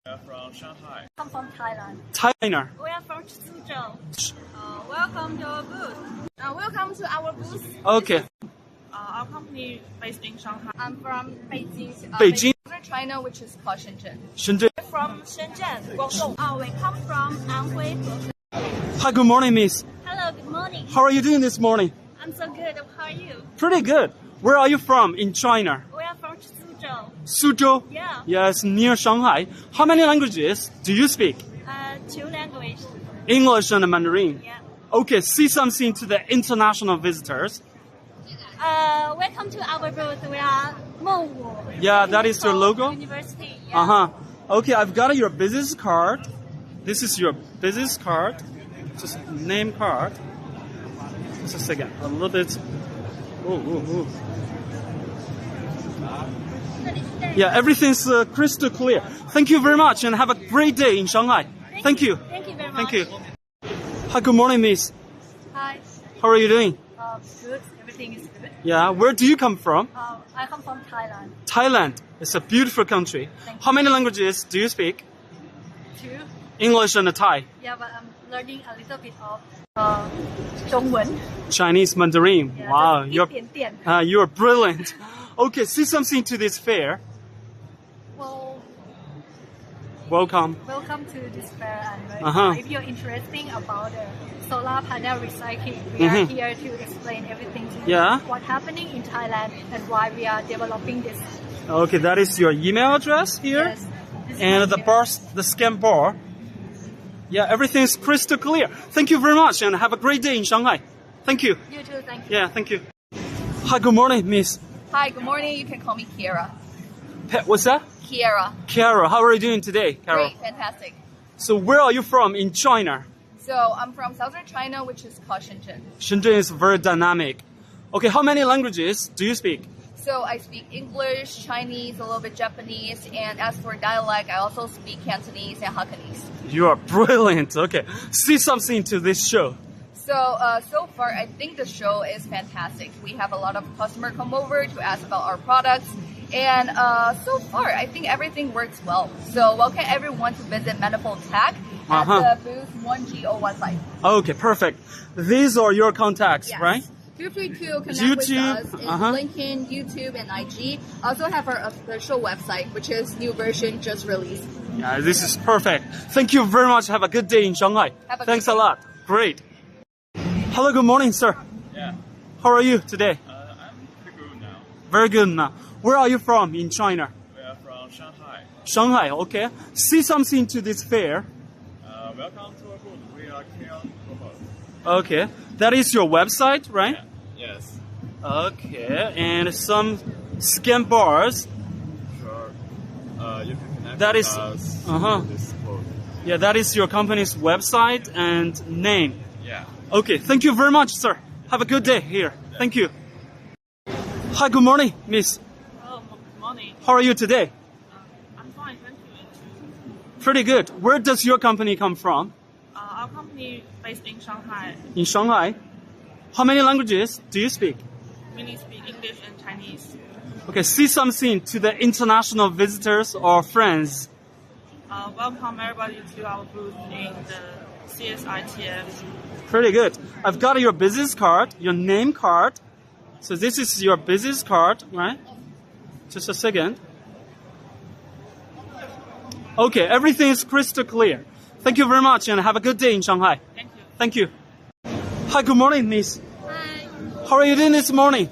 We are from Shanghai. I'm from Thailand. Thailand. We are from Suzhou. Welcome to our booth. Welcome to our booth. Okay. Our company based in Shanghai. I'm from Beijing. Beijing. China, which is called Shenzhen. Shenzhen. We're from Shenzhen, Guangdong. We come from Anhui. Hi, good morning, miss. Hello, good morning. How are you doing this morning? I'm so good. How are you? Pretty good. Where are you from in China? We are from Suzhou. Suzhou? Yeah. Yes, near Shanghai. How many languages do you speak? 2 languages. English and Mandarin. Yeah. Okay, say something to the international visitors. Welcome to our booth. We are Mengwu. Yeah, that is your logo? University. Yeah. Uh-huh. Okay, I've got your business card. This is your business card. Just name card. Just a second. A little bit. Ooh. Yeah, everything's crystal clear. Thank you very much and have a great day in Shanghai. Thank you. Thank you very much. Thank you. Hi, good morning, miss. Hi. How are you doing? Good. Everything is good. Yeah, where do you come from? I come from Thailand. Thailand. It's a beautiful country. How many languages do you speak? 2. English and Thai. Yeah, but I'm learning a little bit of 中文. Chinese Mandarin. Yeah, Wow, just 一点点. you're brilliant. Okay, say something to this fair. Well, Welcome. welcome to this fair. And Uh-huh. if you're interested about solar panel recycling, we are here to explain everything to you. Yeah. What's happening in Thailand and why we are developing this. Okay, that is your email address here. Yes. This is And my the email. bar, the scan bar. Yeah, everything's crystal clear. Thank you very much and have a great day in Shanghai. Thank you. You too. Thank you. Yeah, thank you. Hi, good morning, miss. Hi, good morning. You can call me Kiara. What's that? Kiara. Carol, how are you doing today, Carol? Great, fantastic. So where are you from in China? So I'm from southern China, which is called Shenzhen. Shenzhen is very dynamic. Okay, how many languages do you speak? So I speak English, Chinese, a little bit Japanese, and as for dialect, I also speak Cantonese and Hakkanese. You are brilliant. Okay, say something to this show. So far, I think the show is fantastic. We have a lot of customer come over to ask about our products. And so far, I think everything works well. So welcome everyone to visit Manifold Tech at the booth 1G015. Okay, perfect. These are your contacts, Yes. right? Feel free to connect YouTube, with us in LinkedIn, YouTube, and IG. Also have our official website, which is new version just released. Yeah, this is perfect. Thank you very much. Have a good day in Shanghai. Have a Thanks good a day. lot. Great. Hello, good morning, sir. Yeah. How are you today? I'm pretty good now. Very good now. Where are you from in China? We are from Shanghai. Shanghai, okay. Say something to this fair. Welcome to our booth. We are Kiara. Okay. That is your website, right? Yeah. Yes. Okay. And some scan bars. Sure. You can connect That with is- us uh-huh. to this booth. Yeah, that is your company's website and name. Yeah. Okay, thank you very much, sir. Have a good day here. Thank you. Hi, good morning, miss. Good morning. How are you today? I'm fine. Thank you. Pretty good. Where does your company come from? Our company based in Shanghai. In Shanghai. How many languages do you speak? We speak English and Chinese. Okay, say something to the international visitors or friends. Welcome everybody to our booth in the CSITF. Pretty good. I've got your business card, your name card. So this is your business card, right? Just a second. Okay, everything is crystal clear. Thank you very much and have a good day in Shanghai. Thank you. Thank you. Hi, good morning, miss. Hi. How are you doing this morning?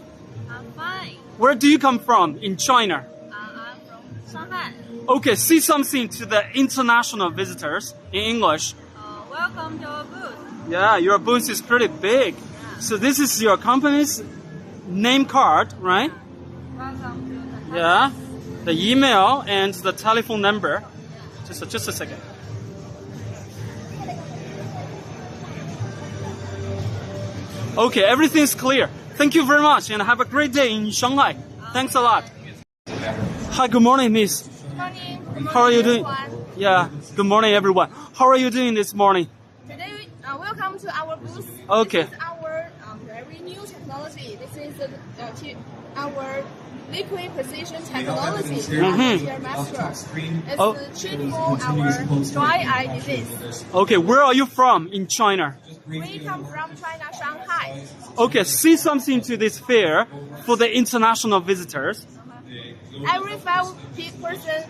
I'm fine. Where do you come from in China? I'm from Shanghai. Okay, say something to the international visitors in English. Welcome to our booth. Yeah, your booth is pretty big. So this is your company's name card, right? Welcome to the Yeah. The email and the telephone number. Just a second. Okay, everything's clear. Thank you very much and have a great day in Shanghai. Thanks a lot. Hi, good morning, miss. Morning. How are you doing? Yeah, good morning, everyone. How are you doing this morning? Today, welcome to our booth. Okay. This is our very new technology. This is our liquid precision technology. Mhm. Your master. It's Oh. to treat for our dry eye disease. Okay, where are you from in China? We come from China, Shanghai. Okay, say something to this fair for the international visitors. Every 5 person,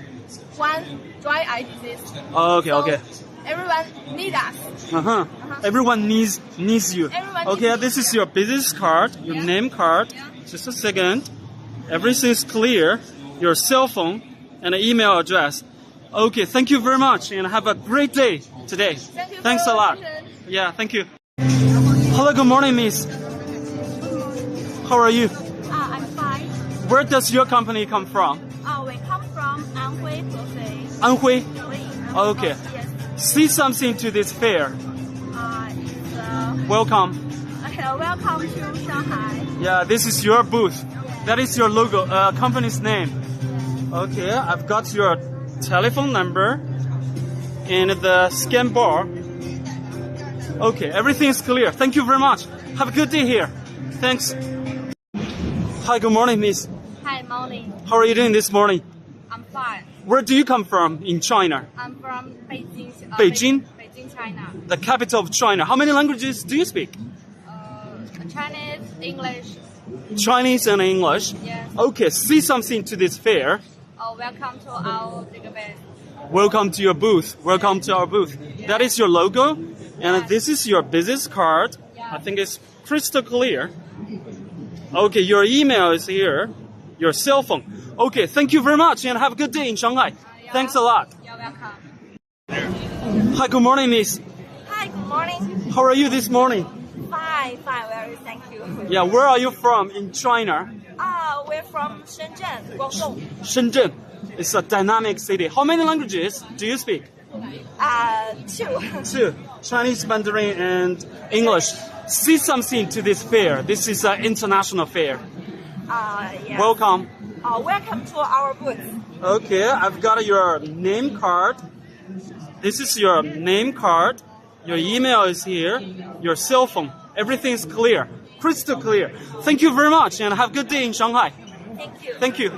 one dry eye disease. Okay, So okay. Everyone need us. Uh-huh. Everyone needs you. Everyone Okay, needs this me, is your business card, your Yeah. name card. Yeah. Just a second. Everything's clear. Your cell phone and an email address. Okay, thank you very much and have a great day today. Thank you Thanks for a lot. attention. Yeah, thank you. Hello, good morning, miss. How are you? I'm fine. Where does your company come from? We come from Anhui Province. Anhui. Okay. Yes. Say something to this fair. It's, Welcome. welcome to Shanghai. Yeah, this is your booth. That is your logo, company's name. Okay, I've got your telephone number and the scan bar. Okay, everything is clear. Thank you very much. Have a good day here. Thanks. Hi, good morning, miss. Hi, morning. How are you doing this morning? I'm fine. Where do you come from in China? I'm from Beijing. Beijing? Beijing, China. The capital of China. How many languages do you speak? Chinese, English. Chinese and English. Yes. Okay, say something to this fair. Welcome to our exhibit. Welcome to your booth. Welcome to our booth. That is your logo, and this is your business card. I think it's crystal clear. Okay, your email is here. Your cell phone. Okay, thank you very much, and have a good day in Shanghai. Thanks a lot. You're welcome. Hi, good morning, miss. Hi, good morning. How are you this morning? Fine, very thank you. Yeah, where are you from in China? We're from Shenzhen, Guangdong. Shenzhen. It's a dynamic city. How many languages do you speak? 2. 2. Chinese, Mandarin, and English. Say something to this fair. This is an international fair. Yeah. Welcome. Welcome to our booth. Okay, I've got your name card. This is your name card. Your email is here. Your cell phone. Everything is clear. Crystal clear. Thank you very much and have a good day in Shanghai. Thank you. Thank you.